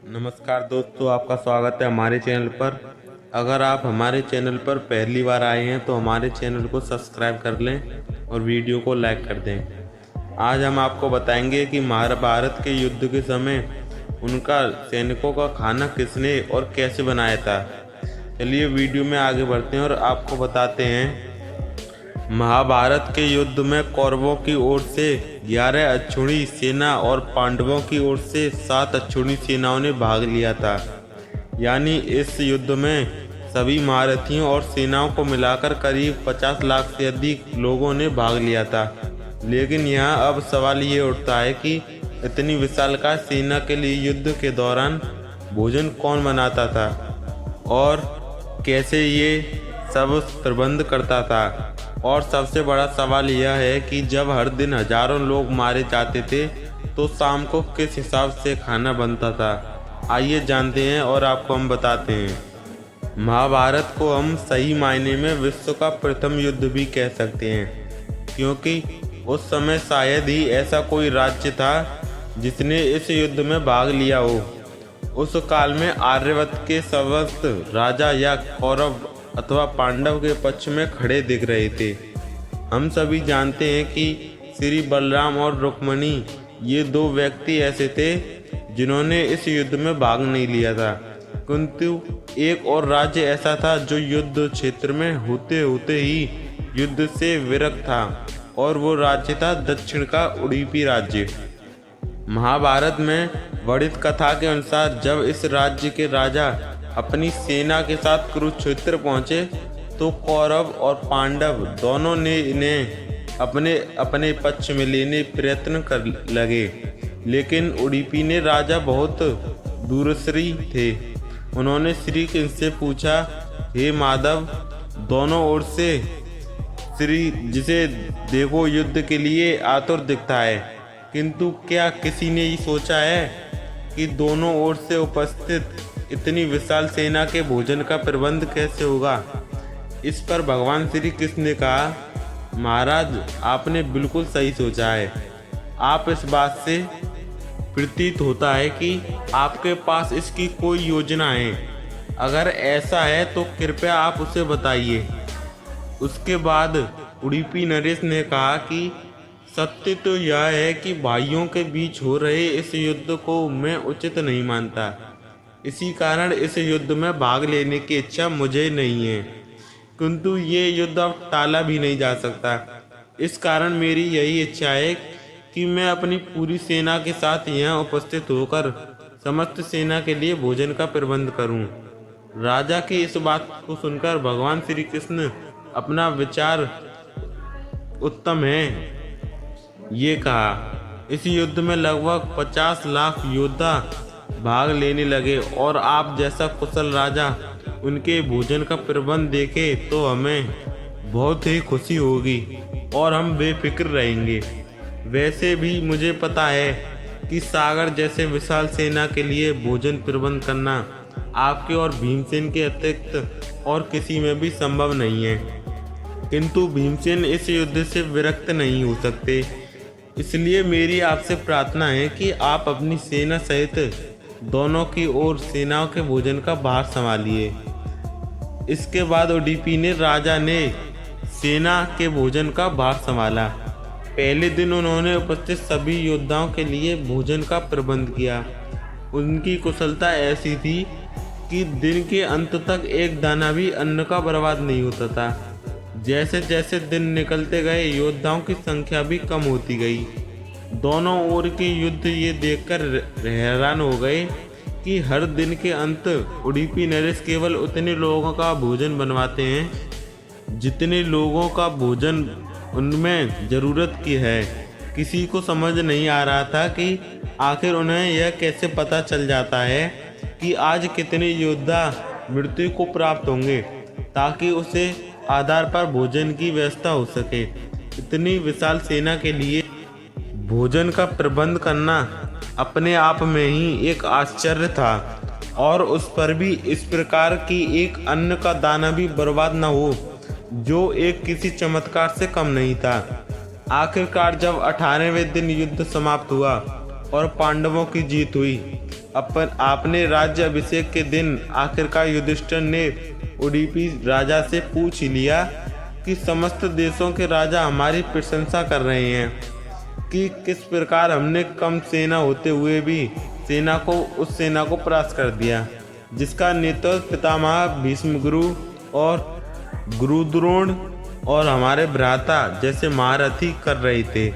नमस्कार दोस्तों, आपका स्वागत है हमारे चैनल पर। अगर आप हमारे चैनल पर पहली बार आए हैं तो हमारे चैनल को सब्सक्राइब कर लें और वीडियो को लाइक कर दें। आज हम आपको बताएंगे कि महाभारत के युद्ध के समय उनका सैनिकों का खाना किसने और कैसे बनाया था। चलिए वीडियो में आगे बढ़ते हैं और आपको बताते हैं। महाभारत के युद्ध में कौरवों की ओर से 11 अक्षौहिणी सेना और पांडवों की ओर से 7 अक्षौहिणी सेनाओं ने भाग लिया था। यानी इस युद्ध में सभी महारथियों और सेनाओं को मिलाकर करीब 50 लाख से अधिक लोगों ने भाग लिया था। लेकिन यहाँ अब सवाल ये उठता है कि इतनी विशालकाय सेना के लिए युद्ध के दौरान भोजन कौन बनाता था और कैसे ये सब प्रबंध करता था। और सबसे बड़ा सवाल यह है कि जब हर दिन हजारों लोग मारे जाते थे तो शाम को किस हिसाब से खाना बनता था। आइए जानते हैं और आपको हम बताते हैं। महाभारत को हम सही मायने में विश्व का प्रथम युद्ध भी कह सकते हैं, क्योंकि उस समय शायद ही ऐसा कोई राज्य था जिसने इस युद्ध में भाग लिया हो। उस काल में आर्यावर्त के समस्त राजा या कौरव अथवा पांडव के पक्ष में खड़े दिख रहे थे। हम सभी जानते हैं कि श्री बलराम और रुक्मिणी ये दो व्यक्ति ऐसे थे जिन्होंने इस युद्ध में भाग नहीं लिया था, किंतु एक और राज्य ऐसा था जो युद्ध क्षेत्र में होते होते ही युद्ध से विरक्त था, और वो राज्य था दक्षिण का उडुपी राज्य। महाभारत में वर्णित कथा के अनुसार जब इस राज्य के राजा अपनी सेना के साथ कुरुक्षेत्र पहुंचे तो कौरव और पांडव दोनों ने इन्हें अपने अपने पक्ष में लेने प्रयत्न कर लगे। लेकिन उडुपी ने राजा बहुत दूरदर्शी थे। उन्होंने श्री कृष्ण से पूछा, हे माधव, दोनों ओर से श्री जिसे देखो युद्ध के लिए आतुर दिखता है, किंतु क्या किसी ने ये सोचा है कि दोनों ओर से उपस्थित इतनी विशाल सेना के भोजन का प्रबंध कैसे होगा। इस पर भगवान श्री कृष्ण ने कहा, महाराज, आपने बिल्कुल सही सोचा है। आप इस बात से प्रतीत होता है कि आपके पास इसकी कोई योजना है। अगर ऐसा है तो कृपया आप उसे बताइए। उसके बाद उडुपी नरेश ने कहा कि सत्य तो यह है कि भाइयों के बीच हो रहे इस युद्ध को मैं उचित नहीं मानता। इसी कारण इस युद्ध में भाग लेने की इच्छा मुझे नहीं है, किंतु ये युद्ध अब टाला भी नहीं जा सकता। इस कारण मेरी यही इच्छा है कि मैं अपनी पूरी सेना के साथ यहाँ उपस्थित होकर समस्त सेना के लिए भोजन का प्रबंध करूं। राजा की इस बात को सुनकर भगवान श्री कृष्ण अपना विचार उत्तम है ये कहा। इस युद्ध में लगभग 50 लाख योद्धा भाग लेने लगे, और आप जैसा कुशल राजा उनके भोजन का प्रबंध देखे तो हमें बहुत ही खुशी होगी और हम बेफिक्र रहेंगे। वैसे भी मुझे पता है कि सागर जैसे विशाल सेना के लिए भोजन प्रबंध करना आपके और भीमसेन के अतिरिक्त और किसी में भी संभव नहीं है, किंतु भीमसेन इस युद्ध से विरक्त नहीं हो सकते। इसलिए मेरी आपसे प्रार्थना है कि आप अपनी सेना सहित दोनों की ओर सेनाओं के भोजन का भार संभालिए। इसके बाद उडुपी ने राजा ने सेना के भोजन का भार संभाला। पहले दिन उन्होंने उपस्थित सभी योद्धाओं के लिए भोजन का प्रबंध किया। उनकी कुशलता ऐसी थी कि दिन के अंत तक एक दाना भी अन्न का बर्बाद नहीं होता था। जैसे जैसे दिन निकलते गए योद्धाओं की संख्या भी कम होती गई। दोनों ओर के युद्ध ये देखकर हैरान हो गए कि हर दिन के अंत उडुपी नरेश केवल उतने लोगों का भोजन बनवाते हैं जितने लोगों का भोजन उनमें ज़रूरत की है। किसी को समझ नहीं आ रहा था कि आखिर उन्हें यह कैसे पता चल जाता है कि आज कितने योद्धा मृत्यु को प्राप्त होंगे, ताकि उसे आधार पर भोजन की व्यवस्था हो सके। इतनी विशाल सेना के लिए भोजन का प्रबंध करना अपने आप में ही एक आश्चर्य था, और उस पर भी इस प्रकार की एक अन्न का दाना भी बर्बाद न हो, जो एक किसी चमत्कार से कम नहीं था। आखिरकार जब 18वें दिन युद्ध समाप्त हुआ और पांडवों की जीत हुई। आपने राज्य अभिषेक के दिन आखिरकार युधिष्ठिर ने उडुपी राजा से पूछ लिया कि समस्त देशों के राजा हमारी प्रशंसा कर रहे हैं कि किस प्रकार हमने कम सेना होते हुए भी उस सेना को परास्त कर दिया, जिसका नेतृत्व पितामह भीष्म गुरु और गुरु द्रोण और हमारे भ्राता जैसे महारथी कर रहे थे।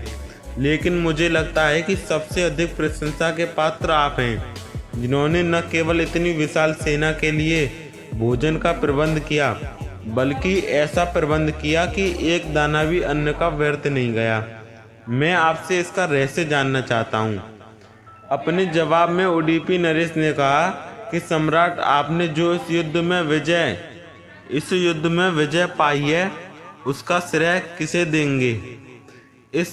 लेकिन मुझे लगता है कि सबसे अधिक प्रशंसा के पात्र आप हैं, जिन्होंने न केवल इतनी विशाल सेना के लिए भोजन का प्रबंध किया, बल्कि ऐसा प्रबंध किया कि एक दाना भी अन्न का व्यर्थ नहीं गया। मैं आपसे इसका रहस्य जानना चाहता हूँ। अपने जवाब में उडुपी नरेश ने कहा कि सम्राट, आपने जो इस युद्ध में विजय पाई है, उसका श्रेय किसे देंगे? इस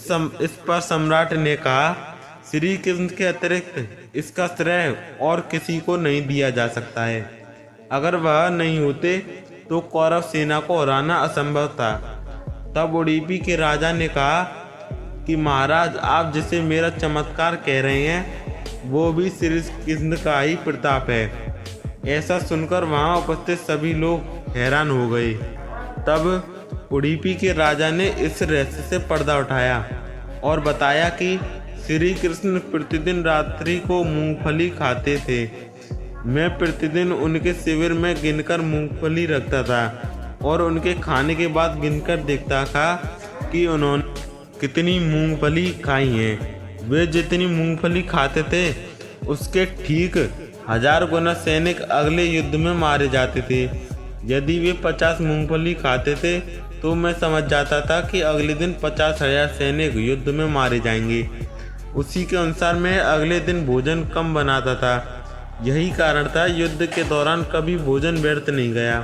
पर सम्राट ने कहा, श्री कृष्ण के अतिरिक्त इसका श्रेय और किसी को नहीं दिया जा सकता है। अगर वह नहीं होते तो कौरव सेना को हराना असंभव था। तब उडुपी के राजा ने कहा कि महाराज, आप जिसे मेरा चमत्कार कह रहे हैं, वो भी श्री कृष्ण का ही प्रताप है। ऐसा सुनकर वहां उपस्थित सभी लोग हैरान हो गए। तब उडुपी के राजा ने इस रहस्य से पर्दा उठाया और बताया कि श्री कृष्ण प्रतिदिन रात्रि को मूंगफली खाते थे। मैं प्रतिदिन उनके शिविर में गिनकर मूंगफली रखता था और उनके खाने के बाद गिनकर देखता था कि उन्होंने कितनी मूंगफली खाई हैं। वे जितनी मूंगफली खाते थे, उसके ठीक 1000 गुना सैनिक अगले युद्ध में मारे जाते थे। यदि वे 50 मूंगफली खाते थे तो मैं समझ जाता था कि अगले दिन 50,000 सैनिक युद्ध में मारे जाएंगे। उसी के अनुसार मैं अगले दिन भोजन कम बनाता था। यही कारण था युद्ध के दौरान कभी भोजन व्यर्थ नहीं गया।